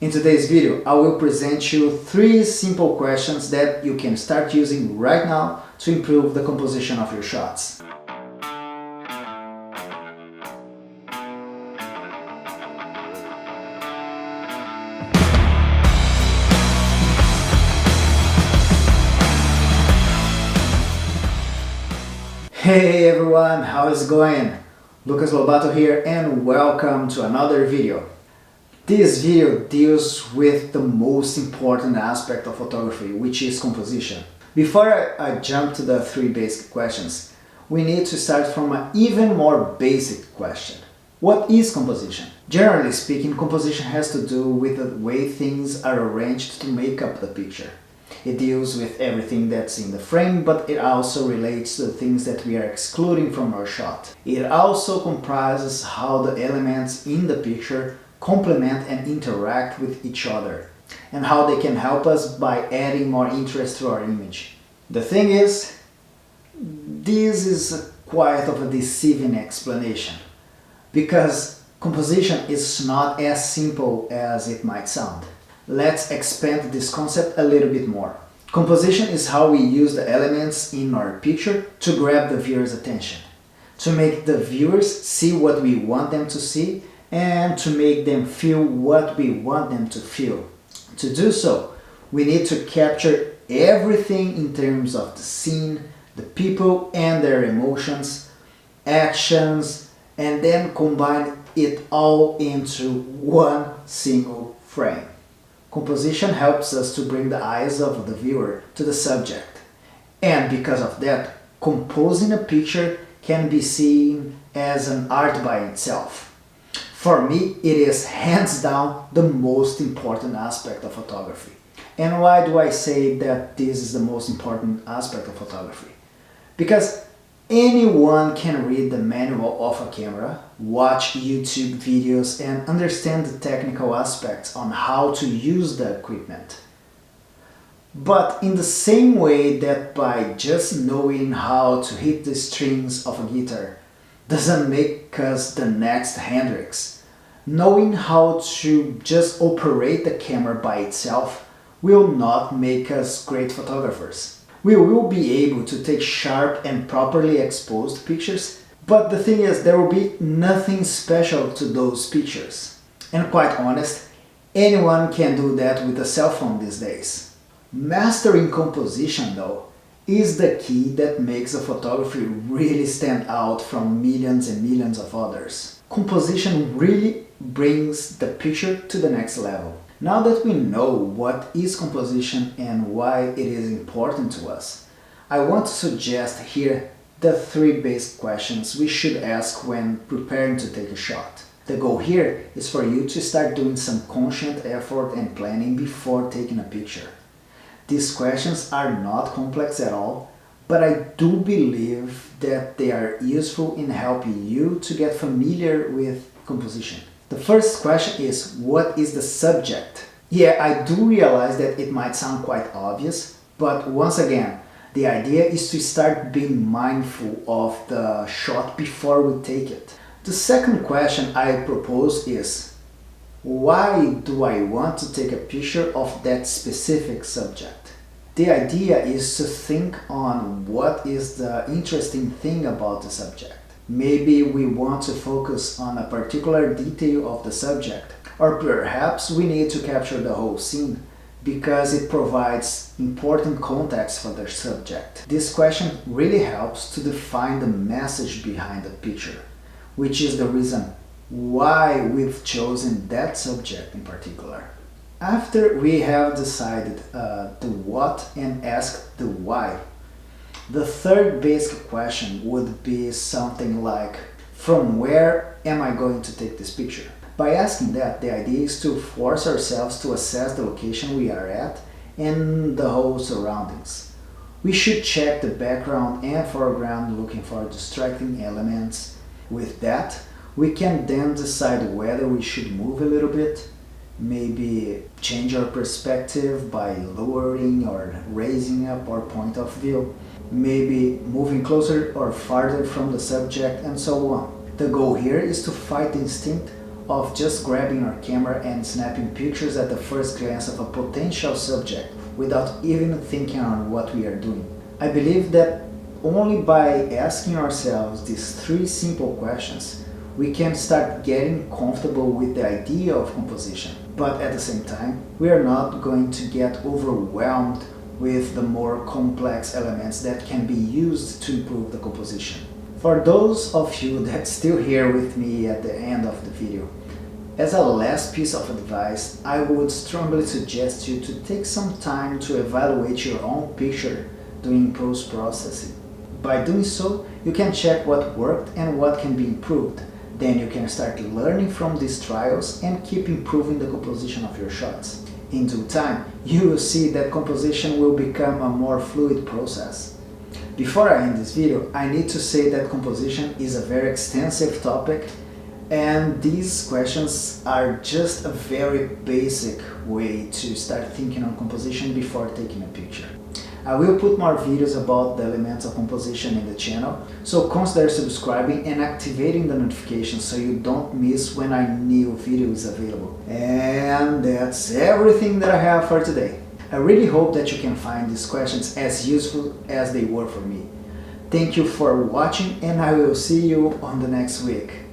In today's video, I will present you 3 simple questions that you can start using right now to improve the composition of your shots. Hey everyone, how is it going? Lobato here and welcome to another video. This video deals with the most important aspect of photography, which is composition. Before I jump to the 3 basic questions, we need to start from an even more basic question. What is composition? Generally speaking, composition has to do with the way things are arranged to make up the picture. It deals with everything that's in the frame, but it also relates to the things that we are excluding from our shot. It also comprises how the elements in the picture complement and interact with each other, and how they can help us by adding more interest to our image. The thing is, this is quite of a deceiving explanation, because composition is not as simple as it might sound. Let's expand this concept a little bit more. Composition is how we use the elements in our picture to grab the viewer's attention, to make the viewers see what we want them to see, and to make them feel what we want them to feel. To do so, we need to capture everything in terms of the scene, the people and their emotions, actions, and then combine it all into one single frame. Composition helps us to bring the eyes of the viewer to the subject, and because of that, composing a picture can be seen as an art by itself. For me, it is hands down the most important aspect of photography. And why do I say that this is the most important aspect of photography? Because anyone can read the manual of a camera, watch YouTube videos, and understand the technical aspects on how to use the equipment. But in the same way that by just knowing how to hit the strings of a guitar doesn't make us the next Hendrix, knowing how to just operate the camera by itself will not make us great photographers. We will be able to take sharp and properly exposed pictures, but the thing is, there will be nothing special to those pictures. And quite honest, anyone can do that with a cell phone these days. Mastering composition, though, is the key that makes a photography really stand out from millions and millions of others. Composition really brings the picture to the next level. Now that we know what is composition and why it is important to us, I want to suggest here the 3 basic questions we should ask when preparing to take a shot. The goal here is for you to start doing some conscious effort and planning before taking a picture. These questions are not complex at all, but I do believe that they are useful in helping you to get familiar with composition. The first question is, what is the subject? Yeah, I do realize that it might sound quite obvious, but once again, the idea is to start being mindful of the shot before we take it. The second question I propose is, why do I want to take a picture of that specific subject? The idea is to think on what is the interesting thing about the subject. Maybe we want to focus on a particular detail of the subject, or perhaps we need to capture the whole scene because it provides important context for the subject. This question really helps to define the message behind the picture, which is the reason why we've chosen that subject in particular. After we have decided the what and asked the why, the third basic question would be something like, from where am I going to take this picture? By asking that, the idea is to force ourselves to assess the location we are at and the whole surroundings. We should check the background and foreground looking for distracting elements. With that, we can then decide whether we should move a little bit, maybe change our perspective by lowering or raising up our point of view, maybe moving closer or farther from the subject, and so on. The goal here is to fight the instinct of just grabbing our camera and snapping pictures at the first glance of a potential subject without even thinking on what we are doing. I believe that only by asking ourselves these three simple questions, we can start getting comfortable with the idea of composition. But at the same time, we are not going to get overwhelmed with the more complex elements that can be used to improve the composition. For those of you that still here with me at the end of the video, as a last piece of advice, I would strongly suggest you to take some time to evaluate your own picture during post-processing. By doing so, you can check what worked and what can be improved. Then you can start learning from these trials and keep improving the composition of your shots. In due time, you will see that composition will become a more fluid process. Before I end this video, I need to say that composition is a very extensive topic, and these questions are just a very basic way to start thinking on composition before taking a picture. I will put more videos about the elements of composition in the channel, so consider subscribing and activating the notifications so you don't miss when a new video is available. And that's everything that I have for today. I really hope that you can find these questions as useful as they were for me. Thank you for watching, and I will see you on the next week.